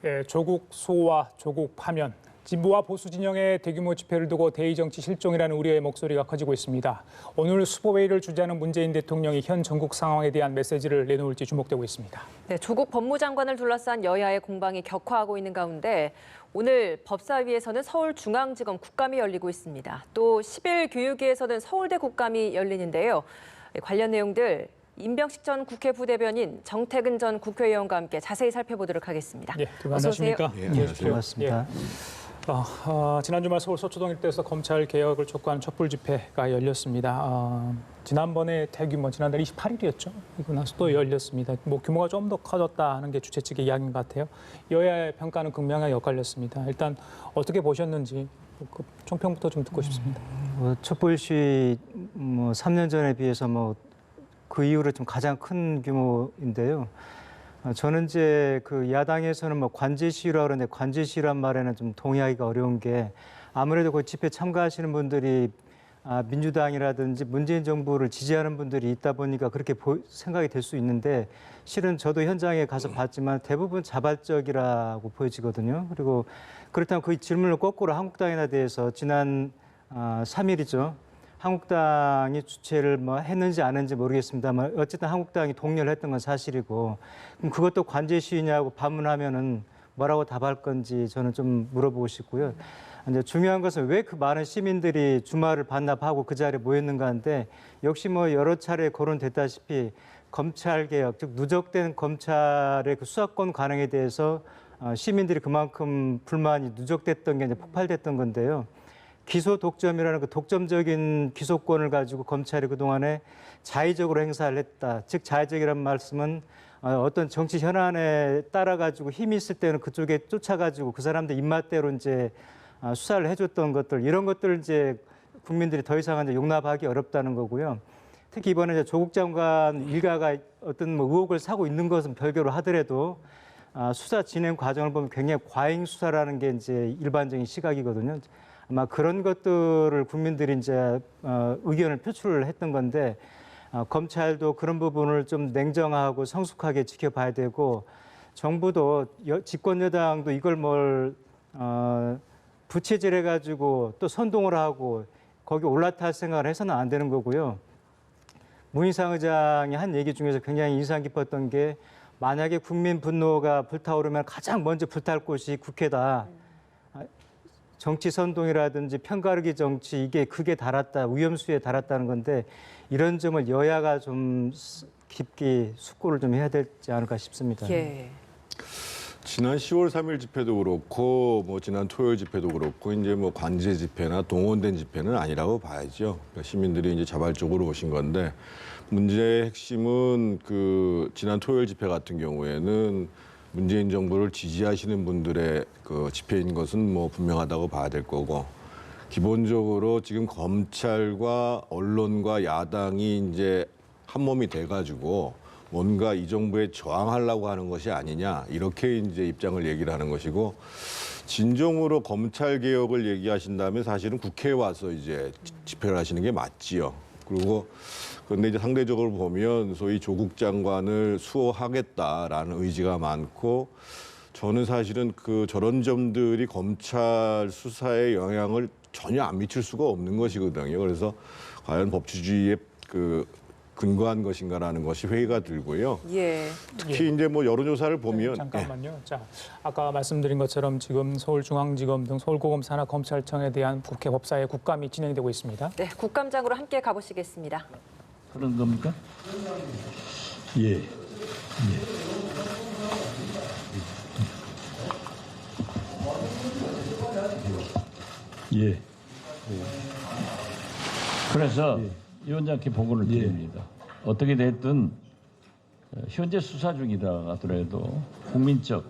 예, 조국 수호와 조국 파면, 진보와 보수 진영의 대규모 집회를 두고 대의 정치 실종이라는 우려의 목소리가 커지고 있습니다. 오늘 수보회의를 주재하는 문재인 대통령이 현 전국 상황에 대한 메시지를 내놓을지 주목되고 있습니다. 네, 조국 법무장관을 둘러싼 여야의 공방이 격화하고 있는 가운데 오늘 법사위에서는 서울중앙지검 국감이 열리고 있습니다. 또 10일 교육위에서는 서울대 국감이 열리는데요. 관련 내용들 임병식 전 국회 부대변인 정태근 전 국회의원과 함께 자세히 살펴보도록 하겠습니다. 네, 안녕하십니까? 예, 안녕하세요. 고맙습니다. 지난 주말 서울 서초동 일대에서 검찰 개혁을 촉구하는 촛불 집회가 열렸습니다. 지난번에 대규모 지난달 28일이었죠. 이고 나서 또 열렸습니다. 규모가 좀 더 커졌다는 게 주최 측의 이야기인 것 같아요. 여야의 평가는 극명하게 엇갈렸습니다. 일단 어떻게 보셨는지 그 총평부터 좀 듣고 싶습니다. 촛불 시위 3년 전에 비해서 그 이후로 좀 가장 큰 규모인데요. 저는 이제 그 야당에서는 관제 시위라고 그러는데 관제 시위란 말에는 좀 동의하기가 어려운 게 아무래도 그 집회 참가하시는 분들이 민주당이라든지 문재인 정부를 지지하는 분들이 있다 보니까 그렇게 생각이 될 수 있는데 실은 저도 현장에 가서 봤지만 대부분 자발적이라고 보여지거든요. 그리고 그렇다면 그 질문을 거꾸로 한국당이나 대해서 지난 3일이죠. 한국당이 주최를 했는지 안 했는지 모르겠습니다만 어쨌든 한국당이 독려를 했던 건 사실이고 그럼 그것도 관제 시위냐고 반문하면은 뭐라고 답할 건지 저는 좀 물어보고 싶고요. 이제 중요한 것은 왜 그 많은 시민들이 주말을 반납하고 그 자리에 모였는가 하는데 역시 여러 차례 거론됐다시피 검찰 개혁, 즉 누적된 검찰의 그 수사권 관행에 대해서 시민들이 그만큼 불만이 누적됐던 게 이제 폭발됐던 건데요. 기소 독점이라는 그 독점적인 기소권을 가지고 검찰이 그동안에 자의적으로 행사를 했다. 즉 자의적이란 말씀은 어떤 정치 현안에 따라 가지고 힘이 있을 때는 그쪽에 쫓아가지고 그 사람들 입맛대로 이제 수사를 해줬던 것들 이런 것들을 이제 국민들이 더 이상 이제 용납하기 어렵다는 거고요. 특히 이번에 이제 조국 장관 일가가 어떤 의혹을 사고 있는 것은 별개로 하더라도 수사 진행 과정을 보면 굉장히 과잉 수사라는 게 이제 일반적인 시각이거든요. 아마 그런 것들을 국민들이 이제 의견을 표출을 했던 건데 검찰도 그런 부분을 좀 냉정하고 성숙하게 지켜봐야 되고 정부도 집권 여당도 이걸 부채질해 가지고 또 선동을 하고 거기 올라탈 생각을 해서는 안 되는 거고요. 문희상 의장이 한 얘기 중에서 굉장히 인상 깊었던 게 만약에 국민 분노가 불타오르면 가장 먼저 불탈 곳이 국회다. 정치 선동이라든지 편가르기 정치 이게 극에 달았다, 위험수에 달았다는 건데 이런 점을 여야가 좀 깊게 숙고를 좀 해야 되지 않을까 싶습니다. 예. 지난 10월 3일 집회도 그렇고 지난 토요일 집회도 그렇고 이제 관제 집회나 동원된 집회는 아니라고 봐야죠. 그러니까 시민들이 이제 자발적으로 오신 건데 문제의 핵심은 그 지난 토요일 집회 같은 경우에는 문재인 정부를 지지하시는 분들의 그 집회인 것은 분명하다고 봐야 될 거고 기본적으로 지금 검찰과 언론과 야당이 이제 한 몸이 돼가지고 뭔가 이 정부에 저항하려고 하는 것이 아니냐 이렇게 이제 입장을 얘기를 하는 것이고 진정으로 검찰 개혁을 얘기하신다면 사실은 국회에 와서 이제 집회를 하시는 게 맞지요. 그리고 그런데 이제 상대적으로 보면 소위 조국 장관을 수호하겠다라는 의지가 많고 저는 사실은 저런 점들이 검찰 수사에 영향을 전혀 안 미칠 수가 없는 것이거든요. 그래서 과연 법치주의에 근거한 것인가라는 것이 회의가 들고요. 예. 특히 이제 여론조사를 보면 잠깐만요. 자, 아까 말씀드린 것처럼 지금 서울중앙지검 등 서울고검 산하 검찰청에 대한 국회 법사위 국감이 진행되고 있습니다. 네, 국감장으로 함께 가보시겠습니다. 그런 겁니까? 예. 예. 그래서 위원장께 보고를 드립니다. 어떻게 됐든 현재 수사 중이라 하더라도 국민적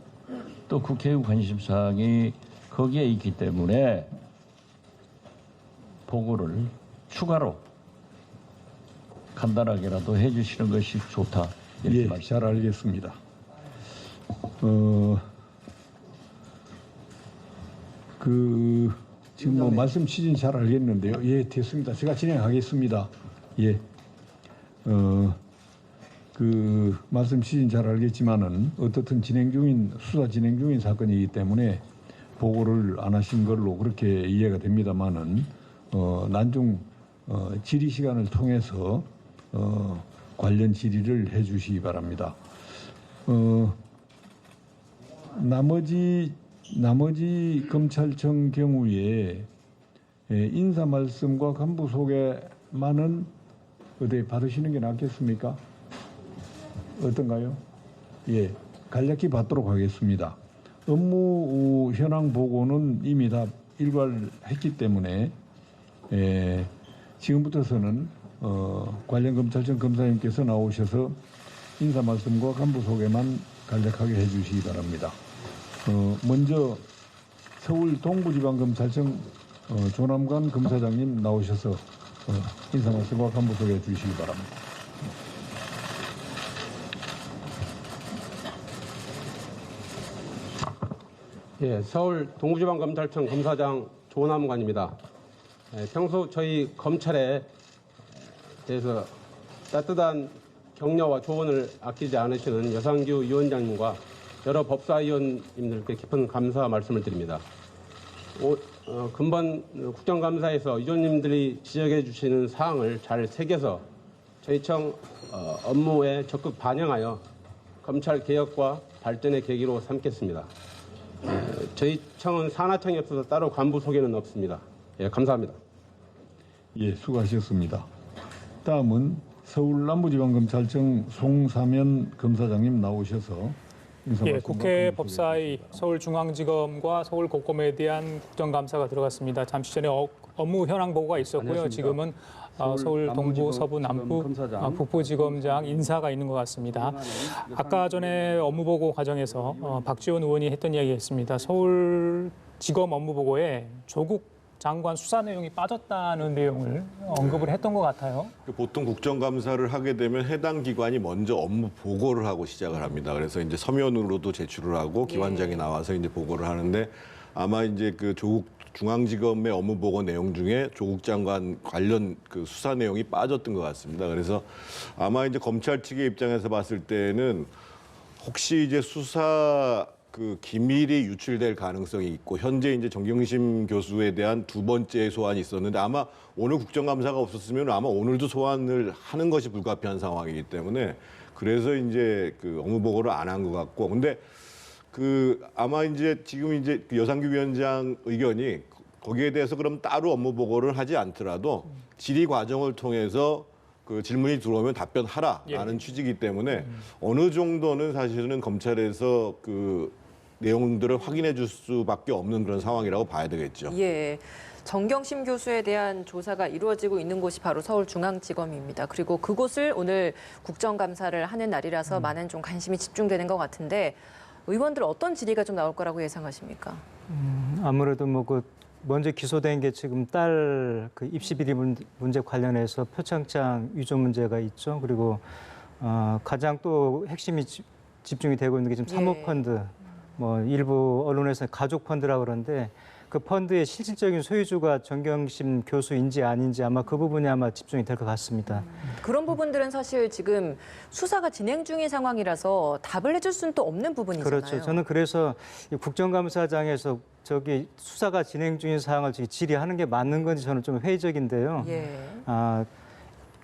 또 국회의 관심사항이 거기에 있기 때문에 보고를 추가로 간단하게라도 해주시는 것이 좋다. 이렇게 잘 알겠습니다. 지금 말씀 취지는 잘 알겠는데요. 예, 됐습니다. 제가 진행하겠습니다. 예. 말씀 취지는 잘 알겠지만은 어떻든 수사 진행 중인 사건이기 때문에 보고를 안 하신 걸로 그렇게 이해가 됩니다만은 난중 질의 시간을 통해서 관련 질의를 해주시기 바랍니다. 나머지 검찰청 경우에 인사 말씀과 간부 소개만은 어디 받으시는 게 낫겠습니까? 어떤가요? 예, 간략히 받도록 하겠습니다. 업무 현황 보고는 이미 다 일괄했기 때문에 지금부터서는 관련 검찰청 검사님께서 나오셔서 인사 말씀과 간부 소개만 간략하게 해주시기 바랍니다. 먼저 서울 동부지방검찰청 조남관 검사장님 나오셔서 인사 말씀과 간부 소개해 주시기 바랍니다. 예, 서울 동부지방검찰청 검사장 조남관입니다. 평소 저희 검찰에 대해서 따뜻한 격려와 조언을 아끼지 않으시는 여상규 위원장님과 여러 법사위원님들께 깊은 감사 말씀을 드립니다. 금번 국정감사에서 위원님들이 지적해 주시는 사항을 잘 새겨서 저희 청 업무에 적극 반영하여 검찰 개혁과 발전의 계기로 삼겠습니다. 저희 청은 산하청이 없어서 따로 간부 소개는 없습니다. 예, 감사합니다. 예, 수고하셨습니다. 다음은 서울 남부지방검찰청 송사면 검사장님 나오셔서 인사 예, 말씀과 국회 간부 법사위 서울중앙지검과 서울고검에 대한 국정감사가 들어갔습니다. 잠시 전에 업무 현황 보고가 있었고요. 지금은 서울 동부, 서부, 남부, 북부지검장 인사가 있는 것 같습니다. 아까 전에 업무 보고 과정에서 박지원 의원이 했던 이야기가 있습니다. 서울지검 업무 보고에 조국 장관 수사 내용이 빠졌다는 내용을 언급을 했던 것 같아요. 보통 국정감사를 하게 되면 해당 기관이 먼저 업무 보고를 하고 시작을 합니다. 그래서 이제 서면으로도 제출을 하고 기관장이 나와서 이제 보고를 하는데 아마 이제 그 조국 중앙지검의 업무 보고 내용 중에 조국 장관 관련 그 수사 내용이 빠졌던 것 같습니다. 그래서 아마 이제 검찰 측의 입장에서 봤을 때는 혹시 이제 수사 그 기밀이 유출될 가능성이 있고 현재 이제 정경심 교수에 대한 두 번째 소환이 있었는데 아마 오늘 국정감사가 없었으면 아마 오늘도 소환을 하는 것이 불가피한 상황이기 때문에 그래서 이제 그 업무 보고를 안 한 것 같고 근데 그 아마 이제 지금 이제 그 여상규 위원장 의견이 거기에 대해서 그럼 따로 업무 보고를 하지 않더라도 질의 과정을 통해서 그 질문이 들어오면 답변하라라는 취지이기 때문에 어느 정도는 사실은 검찰에서 그 내용들을 확인해 줄 수밖에 없는 그런 상황이라고 봐야 되겠죠. 예. 정경심 교수에 대한 조사가 이루어지고 있는 곳이 바로 서울중앙지검입니다. 그리고 그곳을 오늘 국정감사를 하는 날이라서 많은 좀 관심이 집중되는 것 같은데 의원들 어떤 질의가 좀 나올 거라고 예상하십니까? 아무래도 먼저 기소된 게 지금 딸 그 입시 비리 문제 관련해서 표창장 위조 문제가 있죠. 그리고 가장 또 핵심이 집중이 되고 있는 게 지금 사모펀드, 일부 언론에서는 가족 펀드라고 그러는데 그 펀드의 실질적인 소유주가 정경심 교수인지 아닌지 아마 그 부분이 아마 집중이 될 것 같습니다. 그런 부분들은 사실 지금 수사가 진행 중인 상황이라서 답을 해줄 수는 또 없는 부분이잖아요. 그렇죠. 저는 그래서 이 국정감사장에서 저기 수사가 진행 중인 사항을 질의하는 게 맞는 건지 저는 좀 회의적인데요. 예.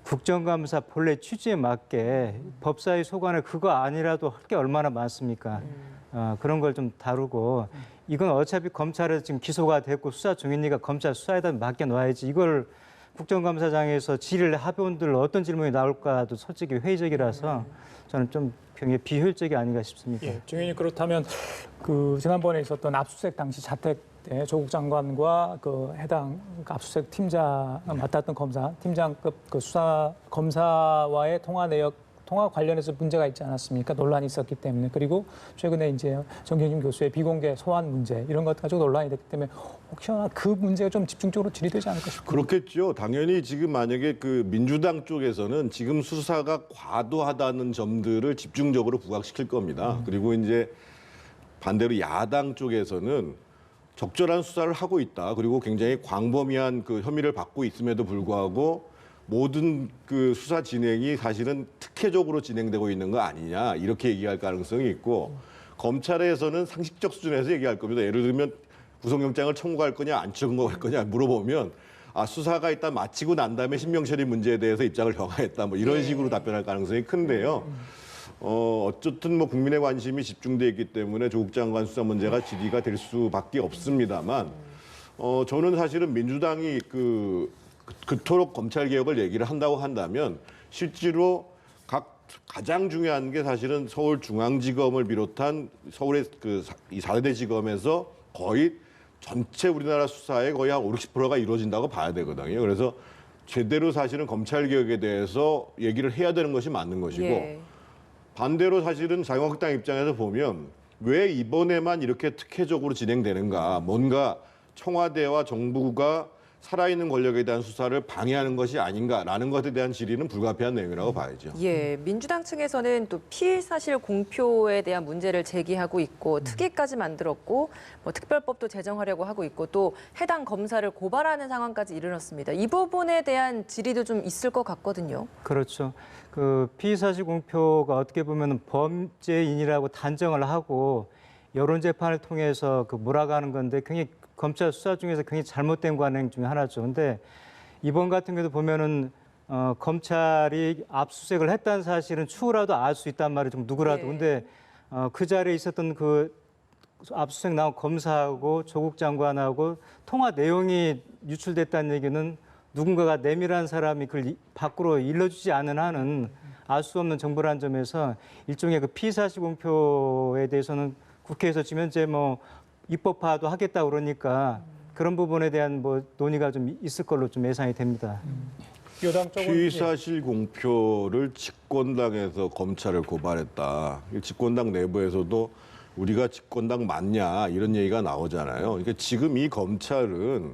국정감사 본래 취지에 맞게 법사위 소관을 그거 아니라도 할 게 얼마나 많습니까? 그런 걸 좀 다루고 이건 어차피 검찰에서 지금 기소가 됐고 수사 중이니까 검찰 수사에다 맡겨놔야지 이걸 국정감사장에서 질의를 하변들 어떤 질문이 나올까도 솔직히 회의적이라서 저는 좀 굉장히 비효율적이 아닌가 싶습니다. 예, 증인이 그렇다면 그 지난번에 있었던 압수수색 당시 자택 때 조국 장관과 그 해당 압수수색 팀장 맡았던 팀장급 그 수사 검사와의 통화 관련해서 문제가 있지 않았습니까? 논란이 있었기 때문에 그리고 최근에 이제 정경심 교수의 비공개 소환 문제 이런 것 가지고 논란이 됐기 때문에 혹시나 그 문제가 좀 집중적으로 질의되지 않을까 싶습니다. 그렇겠죠. 당연히 지금 만약에 그 민주당 쪽에서는 지금 수사가 과도하다는 점들을 집중적으로 부각시킬 겁니다. 그리고 이제 반대로 야당 쪽에서는 적절한 수사를 하고 있다. 그리고 굉장히 광범위한 그 혐의를 받고 있음에도 불구하고 모든 그 수사 진행이 사실은 특혜적으로 진행되고 있는 거 아니냐 이렇게 얘기할 가능성이 있고 검찰에서는 상식적 수준에서 얘기할 겁니다. 예를 들면 구속영장을 청구할 거냐 안 청구할 거냐 물어보면 수사가 일단 마치고 난 다음에 신병처리 문제에 대해서 입장을 정하겠다 뭐 이런 식으로 답변할 가능성이 큰데요. 어쨌든 뭐 국민의 관심이 집중돼 있기 때문에 조국 장관 수사 문제가 질의가 될 수밖에 없습니다만 저는 사실은 민주당이 그토록 검찰 개혁을 얘기를 한다고 한다면 실제로 가장 중요한 게 사실은 서울중앙지검을 비롯한 서울의 이 4대 지검에서 거의 전체 우리나라 수사의 거의 한 50~60%가 이루어진다고 봐야 되거든요. 그래서 제대로 사실은 검찰 개혁에 대해서 얘기를 해야 되는 것이 맞는 것이고 예. 반대로 사실은 자유한국당 입장에서 보면 왜 이번에만 이렇게 특혜적으로 진행되는가, 뭔가 청와대와 정부가 살아있는 권력에 대한 수사를 방해하는 것이 아닌가라는 것에 대한 질의는 불가피한 내용이라고 봐야죠. 예, 민주당 측에서는 또 피의 사실 공표에 대한 문제를 제기하고 있고 특위까지 만들었고 뭐 특별법도 제정하려고 하고 있고 또 해당 검사를 고발하는 상황까지 이르렀습니다. 이 부분에 대한 질의도 좀 있을 것 같거든요. 그렇죠. 그 피의사실 공표가 어떻게 보면 범죄인이라고 단정을 하고 여론 재판을 통해서 몰아가는 건데 굉장히 검찰 수사 중에서 굉장히 잘못된 관행 중에 하나죠. 근데 이번 같은 경우도 보면은 검찰이 압수수색을 했다는 사실은 추후라도 알 수 있단 말이죠. 누구라도. 예. 근데 그 자리에 있었던 그 압수수색 나온 검사하고 조국 장관하고 통화 내용이 유출됐다는 얘기는 누군가가 내밀한 사람이 그걸 밖으로 일러주지 않은 한은 알 수 없는 정보라는 점에서 일종의 그 피의사실 공표에 대해서는 국회에서 지금 현재 뭐 입법화도 하겠다 그러니까 그런 부분에 대한 뭐 논의가 좀 있을 걸로 좀 예상이 됩니다. 여당 쪽은 피의사실 공표를 집권당에서 검찰을 고발했다. 집권당 내부에서도 우리가 집권당 맞냐 이런 얘기가 나오잖아요. 그러니까 지금 이 검찰은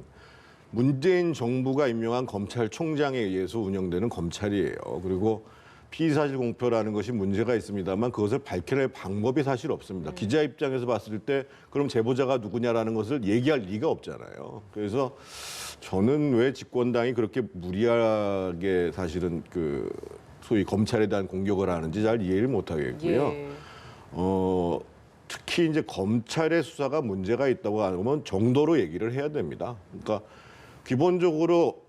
문재인 정부가 임명한 검찰총장에 의해서 운영되는 검찰이에요. 그리고 피의사실 공표라는 것이 문제가 있습니다만 그것을 밝혀낼 방법이 사실 없습니다. 기자 입장에서 봤을 때 그럼 제보자가 누구냐라는 것을 얘기할 리가 없잖아요. 그래서 저는 왜 집권당이 그렇게 무리하게 사실은 소위 검찰에 대한 공격을 하는지 잘 이해를 못 하겠고요. 예. 특히 이제 검찰의 수사가 문제가 있다고 하면 정도로 얘기를 해야 됩니다. 그러니까 기본적으로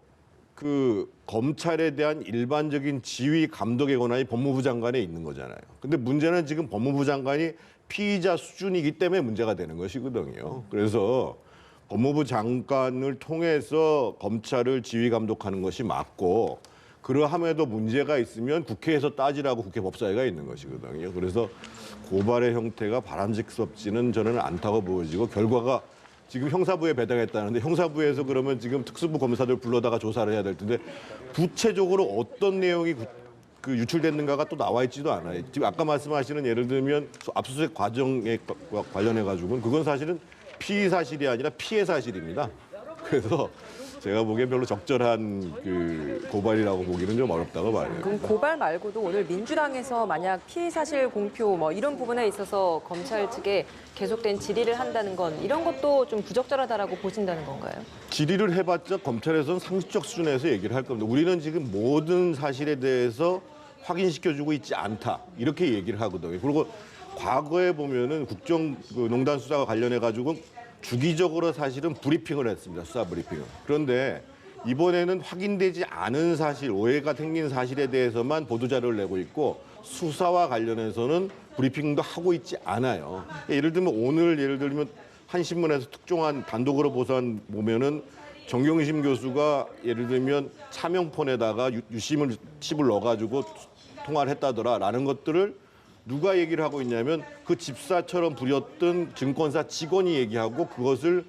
검찰에 대한 일반적인 지휘 감독의 권한이 법무부 장관에 있는 거잖아요. 근데 문제는 지금 법무부 장관이 피의자 수준이기 때문에 문제가 되는 것이거든요. 그래서 법무부 장관을 통해서 검찰을 지휘 감독하는 것이 맞고 그러함에도 문제가 있으면 국회에서 따지라고 국회 법사위가 있는 것이거든요. 그래서 고발의 형태가 바람직스럽지는 저는 않다고 보여지고 결과가 지금 형사부에 배당했다는데 형사부에서 그러면 지금 특수부 검사들 불러다가 조사를 해야 될 텐데 구체적으로 어떤 내용이 유출됐는가가 또 나와 있지도 않아요. 지금 아까 말씀하시는 예를 들면 압수수색 과정에 관련해 가지고는 그건 사실은 피의 사실이 아니라 피해 사실입니다. 그래서 제가 보기엔 별로 적절한 고발이라고 보기는 좀 어렵다고 봐요. 그럼 고발 말고도 오늘 민주당에서 만약 피의사실 공표 뭐 이런 부분에 있어서 검찰 측에 계속된 질의를 한다는 건 이런 것도 좀 부적절하다라고 보신다는 건가요? 질의를 해봤자 검찰에서는 상식적 수준에서 얘기를 할 겁니다. 우리는 지금 모든 사실에 대해서 확인시켜주고 있지 않다 이렇게 얘기를 하거든요. 그리고 과거에 보면은 국정농단 수사와 관련해 가지고 주기적으로 사실은 브리핑을 했습니다. 수사 브리핑을. 그런데 이번에는 확인되지 않은 사실, 오해가 생긴 사실에 대해서만 보도자료를 내고 있고 수사와 관련해서는 브리핑도 하고 있지 않아요. 예를 들면 한 신문에서 특종한 단독으로 보면은 정경심 교수가 예를 들면 차명폰에다가 유심을 칩을 넣어가지고 통화를 했다더라라는 것들을 누가 얘기를 하고 있냐면 그 집사처럼 부렸던 증권사 직원이 얘기하고 그것을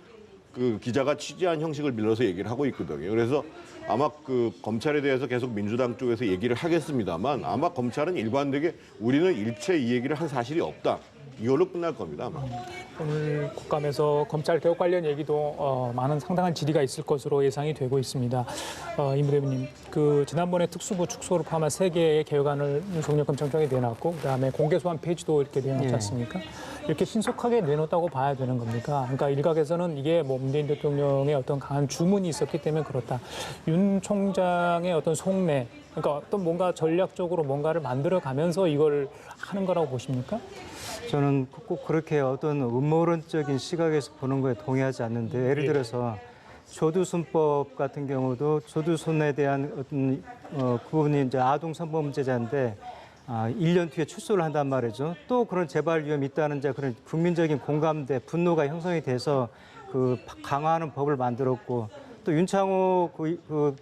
기자가 취재한 형식을 빌려서 얘기를 하고 있거든요. 그래서 아마 검찰에 대해서 계속 민주당 쪽에서 얘기를 하겠습니다만 아마 검찰은 일관되게 우리는 일체 이 얘기를 한 사실이 없다. 이걸로 끝날 겁니다, 아마. 오늘 국감에서 검찰 개혁 관련 얘기도 많은 상당한 질의가 있을 것으로 예상이 되고 있습니다. 임 대변인, 지난번에 특수부 축소를 포함한 3개의 개혁안을 윤석열 검찰총장이 내놨고 그다음에 공개소환 폐지도 이렇게 내놨지 않습니까? 이렇게 신속하게 내놓았다고 봐야 되는 겁니까? 그러니까 일각에서는 이게 뭐 문재인 대통령의 어떤 강한 주문이 있었기 때문에 그렇다. 윤 총장의 어떤 속내, 그러니까 어떤 뭔가 전략적으로 뭔가를 만들어가면서 이걸 하는 거라고 보십니까? 저는 꼭 그렇게 어떤 음모론적인 시각에서 보는 거에 동의하지 않는데 예를 들어서 조두순법 같은 경우도 조두순에 대한 어떤 그 부분이 이제 아동 성범죄자인데 1년 뒤에 출소를 한단 말이죠. 또 그런 재발 위험이 있다는 이제 그런 국민적인 공감대, 분노가 형성이 돼서 그 강화하는 법을 만들었고 또 윤창호 그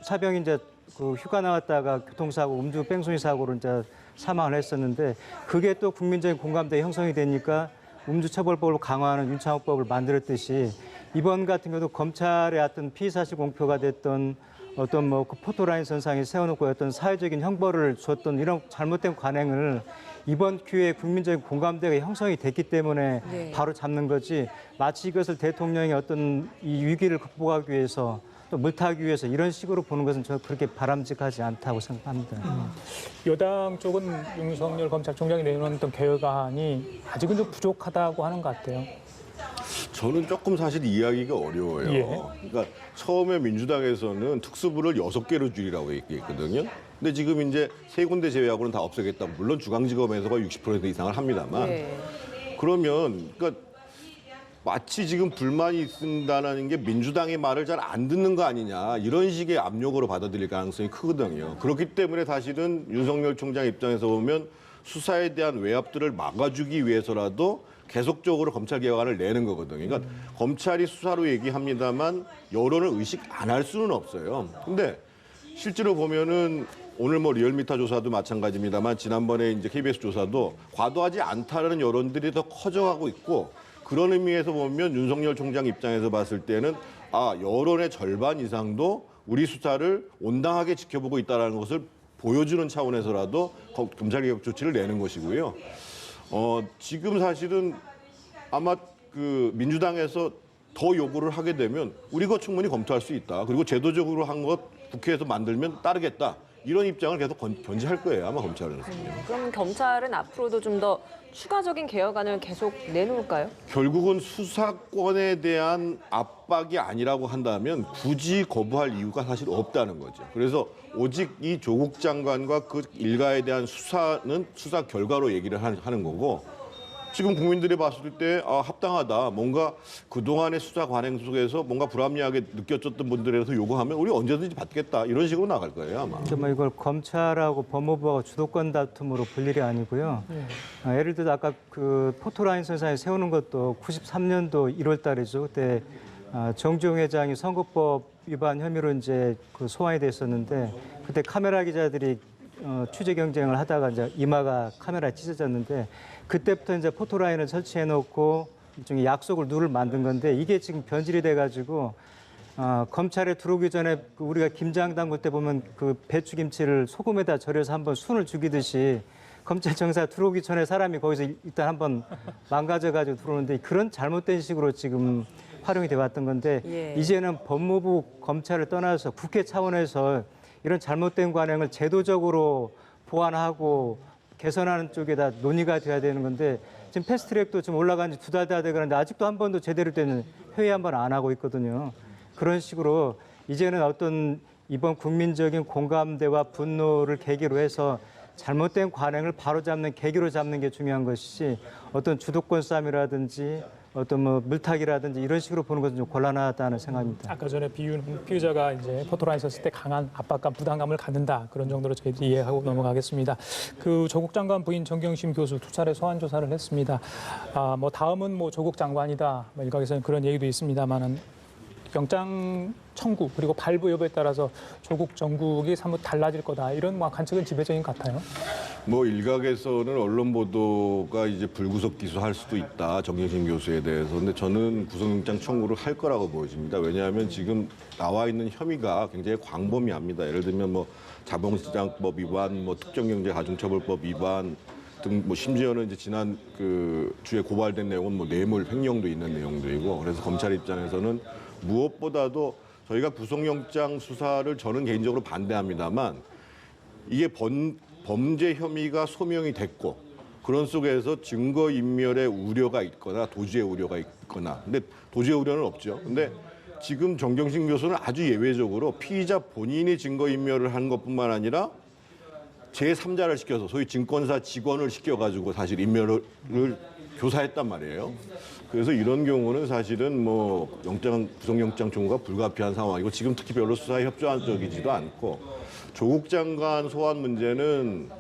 사병이 이제 그 휴가 나왔다가 교통사고, 음주 뺑소니 사고로 이제 사망을 했었는데 그게 또 국민적인 공감대 형성이 되니까 음주처벌법을 강화하는 윤창호법을 만들었듯이 이번 같은 경우도 검찰의 어떤 피의사실 공표가 됐던 어떤 뭐 그 포토라인 선상에 세워놓고 어떤 사회적인 형벌을 줬던 이런 잘못된 관행을 이번 기회에 국민적인 공감대가 형성이 됐기 때문에 네. 바로 잡는 거지 마치 이것을 대통령이 어떤 이 위기를 극복하기 위해서 또 물타기 위해서 이런 식으로 보는 것은 저는 그렇게 바람직하지 않다고 생각합니다. 여당 쪽은 윤석열 검찰총장이 내놓은 개혁안이 아직은 좀 부족하다고 하는 것 같아요. 저는 조금 사실 이해하기가 어려워요. 예. 그러니까 처음에 민주당에서는 특수부를 6개로 줄이라고 얘기했거든요. 근데 지금 이제 3군데 제외하고는 다 없애겠다. 물론 중앙지검에서가 60% 이상을 합니다만. 네. 그러면 그러니까 마치 지금 불만이 있다는 게 민주당의 말을 잘 안 듣는 거 아니냐 이런 식의 압력으로 받아들일 가능성이 크거든요. 그렇기 때문에 사실은 윤석열 총장 입장에서 보면 수사에 대한 외압들을 막아주기 위해서라도 계속적으로 검찰 개혁안을 내는 거거든요. 그러니까 검찰이 수사로 얘기합니다만 여론을 의식 안 할 수는 없어요. 근데 실제로 보면은 오늘 뭐 리얼미터 조사도 마찬가지입니다만 지난번에 이제 KBS 조사도 과도하지 않다는 여론들이 더 커져가고 있고 그런 의미에서 보면 윤석열 총장 입장에서 봤을 때는 여론의 절반 이상도 우리 수사를 온당하게 지켜보고 있다는 것을 보여주는 차원에서라도 검찰개혁 조치를 내는 것이고요. 지금 사실은 아마 그 민주당에서 더 요구를 하게 되면 우리가 충분히 검토할 수 있다. 그리고 제도적으로 한 것 국회에서 만들면 따르겠다. 이런 입장을 계속 견지할 거예요. 아마 검찰은. 그럼 검찰은 앞으로도 좀 더 추가적인 개혁안을 계속 내놓을까요? 결국은 수사권에 대한 압박이 아니라고 한다면 굳이 거부할 이유가 사실 없다는 거죠. 그래서 오직 이 조국 장관과 그 일가에 대한 수사는 수사 결과로 얘기를 하는 거고 지금 국민들이 봤을 때 합당하다. 뭔가 그동안의 수사 관행 속에서 뭔가 불합리하게 느껴졌던 분들에서 요구하면 우리 언제든지 받겠다. 이런 식으로 나갈 거예요, 아마. 정말 이걸 검찰하고 법무부하고 주도권 다툼으로 볼 일이 아니고요. 예를 들어 아까 그 포토라인 선상에 세우는 것도 93년도 1월 달이죠. 그때 정주영 회장이 선거법 위반 혐의로 이제 그 소환이 됐었는데 그때 카메라 기자들이 취재 경쟁을 하다가 이제 이마가 카메라에 찢어졌는데 그때부터 이제 포토라인을 설치해 놓고 일종의 약속을 누를 만든 건데 이게 지금 변질이 돼가지고 검찰에 들어오기 전에 우리가 김장 담글 때 보면 그 배추김치를 소금에다 절여서 한번 순을 죽이듯이 검찰 정사 들어오기 전에 사람이 거기서 일단 한번 망가져가지고 들어오는데 그런 잘못된 식으로 지금 활용이 돼 왔던 건데 예. 이제는 법무부 검찰을 떠나서 국회 차원에서 이런 잘못된 관행을 제도적으로 보완하고 개선하는 쪽에다 논의가 돼야 되는 건데 지금 패스트트랙도 지금 올라간 지 2달 다 돼가는데 아직도 한 번도 제대로 된 회의 한 번 안 하고 있거든요. 그런 식으로 이제는 어떤 이번 국민적인 공감대와 분노를 계기로 해서 잘못된 관행을 바로잡는 계기로 잡는 게 중요한 것이지 어떤 주도권 싸움이라든지 어떤 뭐 물타기라든지 이런 식으로 보는 것은 좀 곤란하다는 생각입니다. 아까 전에 비유는 피의자가 이제 포토라인 섰을 때 강한 압박감, 부담감을 갖는다 그런 정도로 저희들이 이해하고 넘어가겠습니다. 그 조국 장관 부인 정경심 교수 2차례 소환 조사를 했습니다. 뭐 다음은 뭐 조국 장관이다. 뭐 일각에서는 그런 얘기도 있습니다만은 영장 청구 그리고 발부 여부에 따라서 조국 정국이 사뭇 달라질 거다 이런 뭐 관측은 지배적인 것 같아요. 뭐 일각에서는 언론 보도가 이제 불구속 기소할 수도 있다 정경심 교수에 대해서. 근데 저는 구속영장 청구를 할 거라고 보여집니다. 왜냐하면 지금 나와 있는 혐의가 굉장히 광범위합니다. 예를 들면 뭐 자본시장법 위반, 뭐 특정경제가중처벌법 위반 등 뭐 심지어는 이제 지난 그 주에 고발된 내용은 뭐 뇌물 횡령도 있는 내용들이고 그래서 검찰 입장에서는 무엇보다도 저희가 구속영장 수사를 저는 개인적으로 반대합니다만 이게 범죄 혐의가 소명이 됐고 그런 속에서 증거 인멸의 우려가 있거나 도주의 우려가 있거나, 근데 도주의 우려는 없죠. 근데 지금 정경심 교수는 아주 예외적으로 피의자 본인이 증거 인멸을 한 것뿐만 아니라 제3자를 시켜서 소위 증권사 직원을 시켜가지고 사실 인멸을 교사했단 말이에요. 그래서 이런 경우는 사실은 뭐 구속영장 청구가 불가피한 상황이고 지금 특히 별로 수사에 협조적이지도 않고 조국 장관 소환 문제는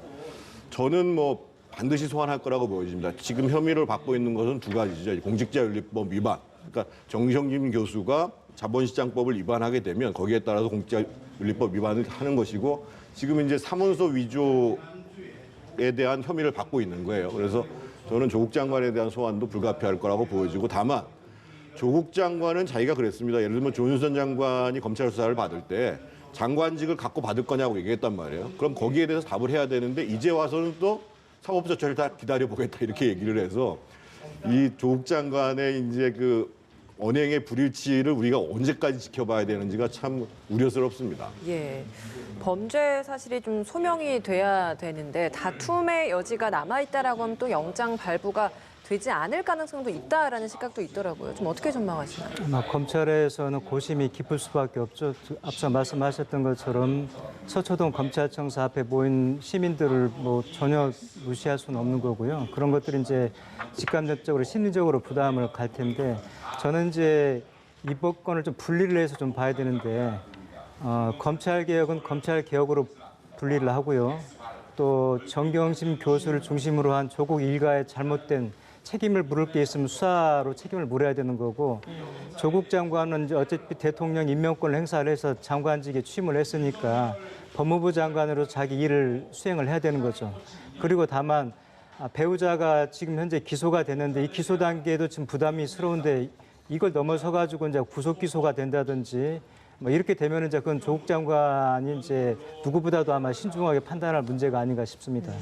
저는 뭐 반드시 소환할 거라고 보여집니다. 지금 혐의를 받고 있는 것은 두 가지죠. 공직자윤리법 위반. 그러니까 정경심 교수가 자본시장법을 위반하게 되면 거기에 따라서 공직자윤리법 위반을 하는 것이고 지금 이제 사문서 위조에 대한 혐의를 받고 있는 거예요. 그래서 저는 조국 장관에 대한 소환도 불가피할 거라고 보여지고 다만 조국 장관은 자기가 그랬습니다. 예를 들면 조윤선 장관이 검찰 수사를 받을 때 장관직을 갖고 받을 거냐고 얘기했단 말이에요. 그럼 거기에 대해서 답을 해야 되는데 이제 와서는 또 사법조처를 다 기다려보겠다 이렇게 얘기를 해서 이 조국 장관의 이제 그 언행의 불일치를 우리가 언제까지 지켜봐야 되는지가 참 우려스럽습니다. 예, 범죄 사실이 좀 소명이 돼야 되는데 다툼의 여지가 남아있다라고 하면 또 영장 발부가 되지 않을 가능성도 있다라는 시각도 있더라고요. 좀 어떻게 전망하시나요? 아마 검찰에서는 고심이 깊을 수밖에 없죠. 앞서 말씀하셨던 것처럼 서초동 검찰청사 앞에 모인 시민들을 뭐 전혀 무시할 수는 없는 거고요. 그런 것들이 이제 직간접적으로 심리적으로 부담을 갈 텐데 저는 이제 이 법권을 좀 분리를 해서 좀 봐야 되는데 검찰 개혁은 검찰 개혁으로 분리를 하고요. 또 정경심 교수를 중심으로 한 조국 일가의 잘못된 책임을 물을 게 있으면 수사로 책임을 물어야 되는 거고 조국 장관은 이제 어차피 대통령 임명권을 행사를 해서 장관직에 취임을 했으니까 법무부 장관으로 자기 일을 수행을 해야 되는 거죠. 그리고 다만 배우자가 지금 현재 기소가 됐는데 이 기소 단계도 지금 부담이스러운데 이걸 넘어서 가지고 이제 구속 기소가 된다든지 뭐 이렇게 되면 이제 그건 조국 장관이 이제 누구보다도 아마 신중하게 판단할 문제가 아닌가 싶습니다.